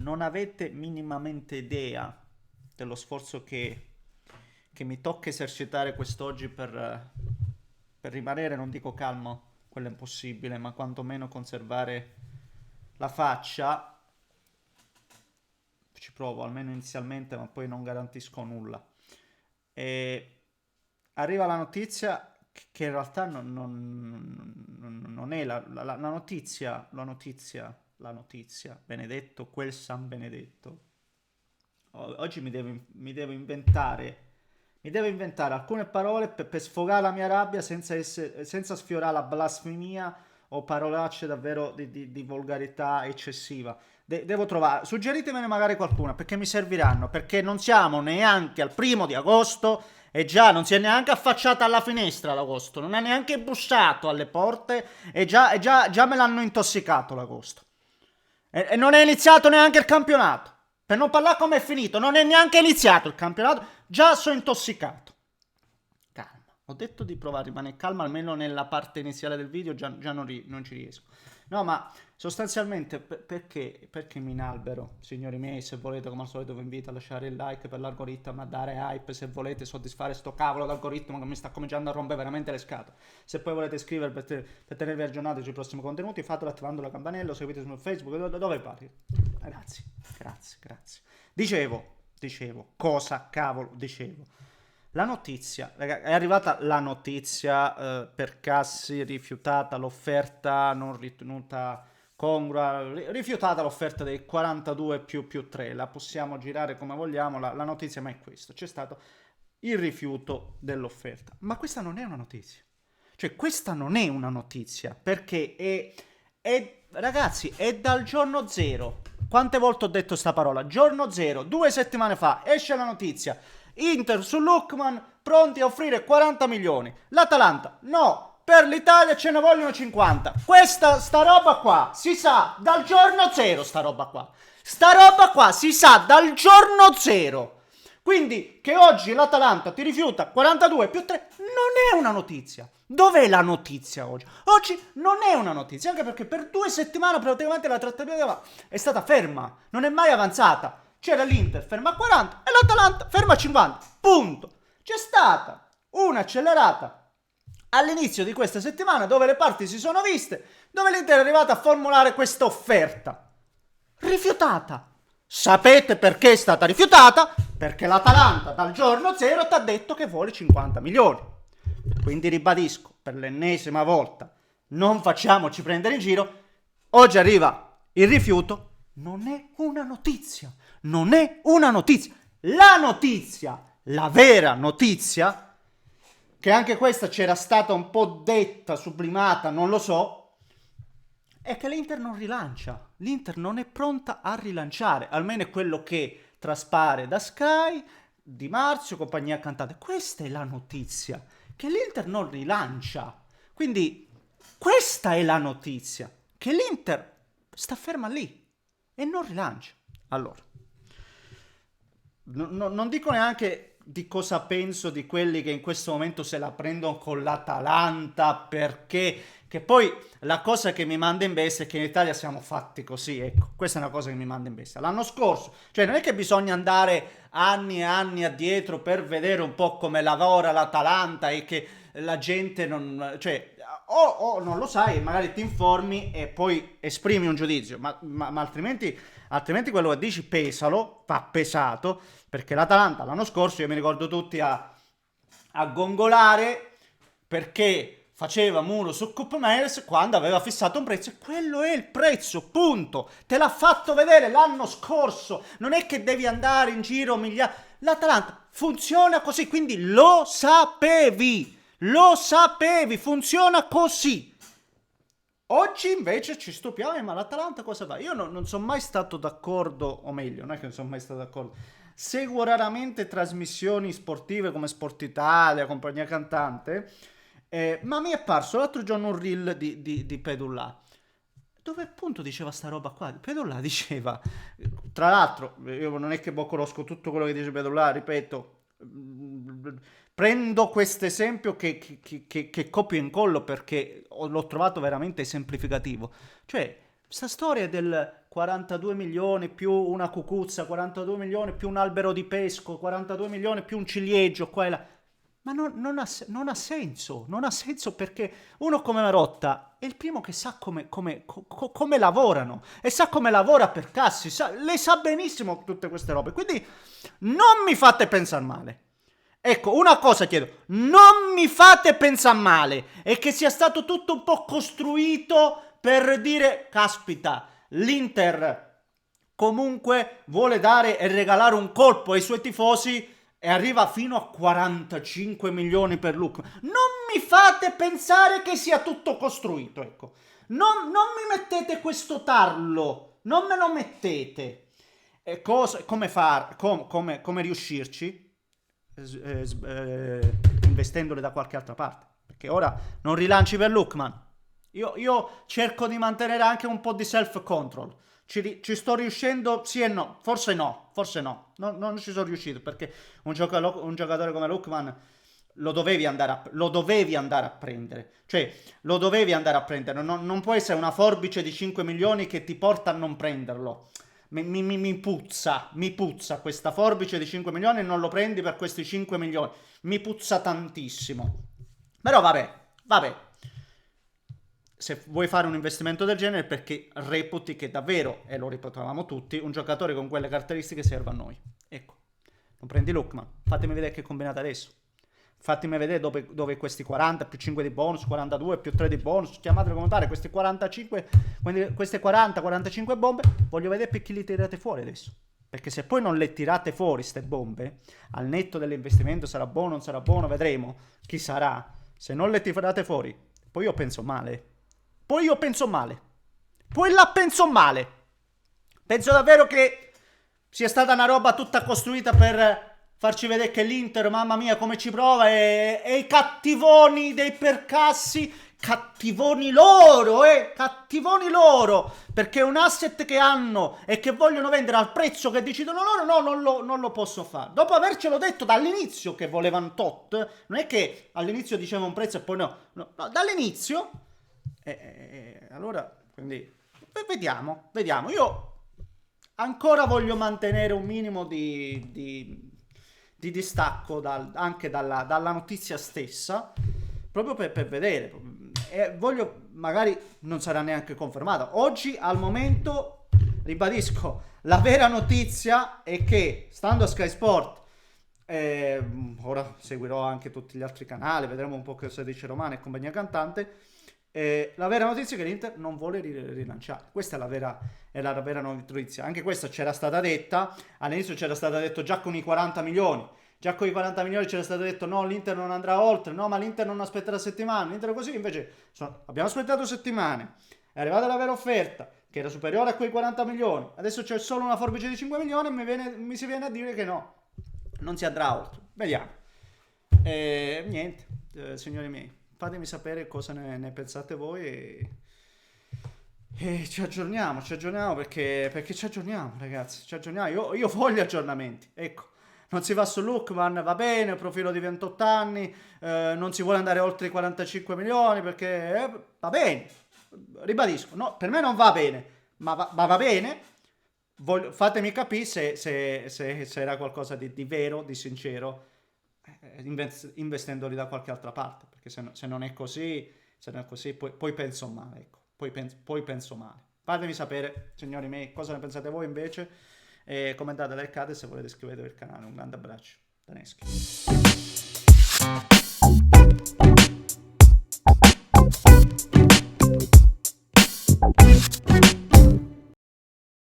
non avete minimamente idea dello sforzo che mi tocca esercitare quest'oggi per rimanere, non dico calmo, quello è impossibile, ma quantomeno conservare la faccia. Ci provo, almeno inizialmente, ma poi non garantisco nulla. E arriva la notizia che in realtà non è la notizia, benedetto quel San Benedetto. Oggi mi devo inventare alcune parole per sfogare la mia rabbia senza sfiorare la blasfemia o parolacce davvero di volgarità eccessiva. Devo trovare, suggeritemene magari qualcuna perché mi serviranno, perché non siamo neanche al 1° agosto e già non si è neanche affacciata alla finestra l'agosto, non è neanche bussato alle porte e già me l'hanno intossicato l'agosto. E non è iniziato neanche il campionato. Per non parlare come è finito, non è neanche iniziato il campionato, già sono intossicato. Calma, ho detto di provare a rimanere calma, almeno nella parte iniziale del video già non ci riesco. No, ma sostanzialmente perché mi inalbero, signori miei? Se volete, come al solito, vi invito a lasciare il like per l'algoritmo, a dare hype, se volete soddisfare sto cavolo d'algoritmo che mi sta cominciando a rompere veramente le scatole. Se poi volete iscrivervi per tenervi aggiornati sui prossimi contenuti, fatelo attivando la campanella, seguite su Facebook, dove pare. Grazie. Dicevo, cosa cavolo dicevo? La notizia, raga, è arrivata la notizia per Cassi, rifiutata l'offerta non ritenuta congrua, rifiutata l'offerta dei 42 più 3, la possiamo girare come vogliamo, la notizia ma è questo, c'è stato il rifiuto dell'offerta, ma questa non è una notizia, cioè questa non è una notizia, perché ragazzi, è dal giorno zero, quante volte ho detto sta parola, giorno zero, 2 settimane fa, esce la notizia, Inter su Lookman pronti a offrire 40 milioni. L'Atalanta no, per l'Italia ce ne vogliono 50. Sta roba qua si sa dal giorno zero, sta roba qua si sa dal giorno zero. Quindi che oggi l'Atalanta ti rifiuta 42 più 3 non è una notizia. Dov'è la notizia oggi? Oggi non è una notizia, anche perché per 2 settimane praticamente la trattativa è stata ferma, non è mai avanzata. C'era l'Inter ferma a 40 e l'Atalanta ferma a 50. Punto. C'è stata un'accelerata all'inizio di questa settimana dove le parti si sono viste, dove l'Inter è arrivata a formulare questa offerta. Rifiutata. Sapete perché è stata rifiutata? Perché l'Atalanta dal giorno zero ti ha detto che vuole 50 milioni. Quindi ribadisco per l'ennesima volta, non facciamoci prendere in giro. Oggi arriva il rifiuto. Non è una notizia. La notizia, la vera notizia, che anche questa c'era stata un po' detta, sublimata, non lo so, è che l'Inter non rilancia. L'Inter non è pronta a rilanciare, almeno è quello che traspare da Sky, Di Marzio, compagnia cantante. Questa è la notizia, che l'Inter non rilancia. Quindi questa è la notizia, che l'Inter sta ferma lì e non rilancia. Allora, non dico neanche di cosa penso di quelli che in questo momento se la prendono con l'Atalanta, perché che poi la cosa che mi manda in bestia è che in Italia siamo fatti così, ecco, questa è una cosa che mi manda in bestia. L'anno scorso, cioè non è che bisogna andare anni e anni addietro per vedere un po' come lavora l'Atalanta e che la gente non, cioè, o non lo sai e magari ti informi e poi esprimi un giudizio, ma altrimenti quello che dici pesalo, va pesato, perché l'Atalanta l'anno scorso, io mi ricordo tutti a gongolare perché faceva muro su Koopmeiners quando aveva fissato un prezzo, e quello è il prezzo, punto. Te l'ha fatto vedere l'anno scorso, non è che devi andare in giro migliaia. L'Atalanta funziona così, quindi lo sapevi, funziona così. Oggi invece ci stupiamo, ma l'Atalanta cosa fa? Io non sono mai stato d'accordo, o meglio, non è che non sono mai stato d'accordo, seguo raramente trasmissioni sportive come Sport Italia, compagnia cantante, ma mi è apparso l'altro giorno un reel di Pedulla, dove appunto diceva sta roba qua. Pedulla diceva, tra l'altro, io non è che conosco tutto quello che dice Pedulla, ripeto, prendo questo esempio che copio e incollo perché l'ho trovato veramente esemplificativo. Cioè, sta storia del 42 milioni più una cucuzza, 42 milioni più un albero di pesco, 42 milioni più un ciliegio, qua e là. Ma non ha senso, non ha senso perché uno come Marotta è il primo che sa come lavorano e sa come lavora per Cassi, le sa benissimo tutte queste robe, quindi non mi fate pensare male. Ecco, una cosa chiedo, non mi fate pensare male e che sia stato tutto un po' costruito per dire, caspita, l'Inter comunque vuole dare e regalare un colpo ai suoi tifosi e arriva fino a 45 milioni per Lookman. Non mi fate pensare che sia tutto costruito, ecco. Non mi mettete questo tarlo, non me lo mettete. E come riuscirci? Investendole da qualche altra parte. Perché ora non rilanci per Lookman. Io cerco di mantenere anche un po' di self-control. Ci sto riuscendo, sì e no, forse no, non ci sono riuscito perché un giocatore come Lookman lo dovevi andare a prendere, cioè lo dovevi andare a prendere, non può essere una forbice di 5 milioni che ti porta a non prenderlo. Mi puzza questa forbice di 5 milioni e non lo prendi per questi 5 milioni, mi puzza tantissimo, però vabbè. Se vuoi fare un investimento del genere perché reputi che davvero, e lo ripetavamo tutti, un giocatore con quelle caratteristiche serva a noi. Ecco, non prendi Lookman, fatemi vedere che combinate adesso. Fatemi vedere dove questi 40 più 5 di bonus, 42 più 3 di bonus, chiamatelo come pare, questi 45, queste 40-45 bombe, voglio vedere per chi li tirate fuori adesso. Perché se poi non le tirate fuori ste bombe, al netto dell'investimento sarà buono, non sarà buono, vedremo chi sarà. Se non le tirate fuori, poi io penso male. Poi la penso male. Penso davvero che sia stata una roba tutta costruita per farci vedere che l'Inter, mamma mia, come ci prova e i cattivoni dei Percassi, cattivoni loro, perché è un asset che hanno e che vogliono vendere al prezzo che decidono loro, no, non lo posso fare. Dopo avercelo detto dall'inizio che volevano tot, non è che all'inizio diceva un prezzo e poi no, dall'inizio. Allora, quindi vediamo. Io ancora voglio mantenere un minimo di distacco anche dalla notizia stessa, proprio per vedere. E voglio, magari non sarà neanche confermata. Oggi, al momento, ribadisco, la vera notizia è che, stando a Sky Sport, ora seguirò anche tutti gli altri canali, vedremo un po' cosa dice Romano e compagnia cantante. La vera notizia è che l'Inter non vuole rilanciare. Questa è la vera notizia. Anche questa c'era stata detta all'inizio, c'era stato detto già con i 40 milioni. Già con i 40 milioni c'era stato detto no, l'Inter non andrà oltre, no, ma l'Inter non aspetterà settimane, l'Inter così. Invece abbiamo aspettato settimane, è arrivata la vera offerta che era superiore a quei 40 milioni. Adesso c'è solo una forbice di 5 milioni e mi si viene a dire che no, non si andrà oltre. Vediamo. Niente, signori miei, fatemi sapere cosa ne pensate voi e ci aggiorniamo perché ci aggiorniamo, ragazzi, io voglio aggiornamenti, ecco. Non si va su Lookman, va bene, profilo di 28 anni, non si vuole andare oltre i 45 milioni perché va bene, ribadisco, no, per me non va bene, ma va bene. Fatemi capire se era qualcosa di vero, di sincero, investendoli da qualche altra parte, perché se non è così, poi penso male, ecco, poi penso male. Fatemi sapere, signori miei, cosa ne pensate voi invece, e commentate, likeate, se volete iscrivetevi al canale. Un grande abbraccio da Neschi.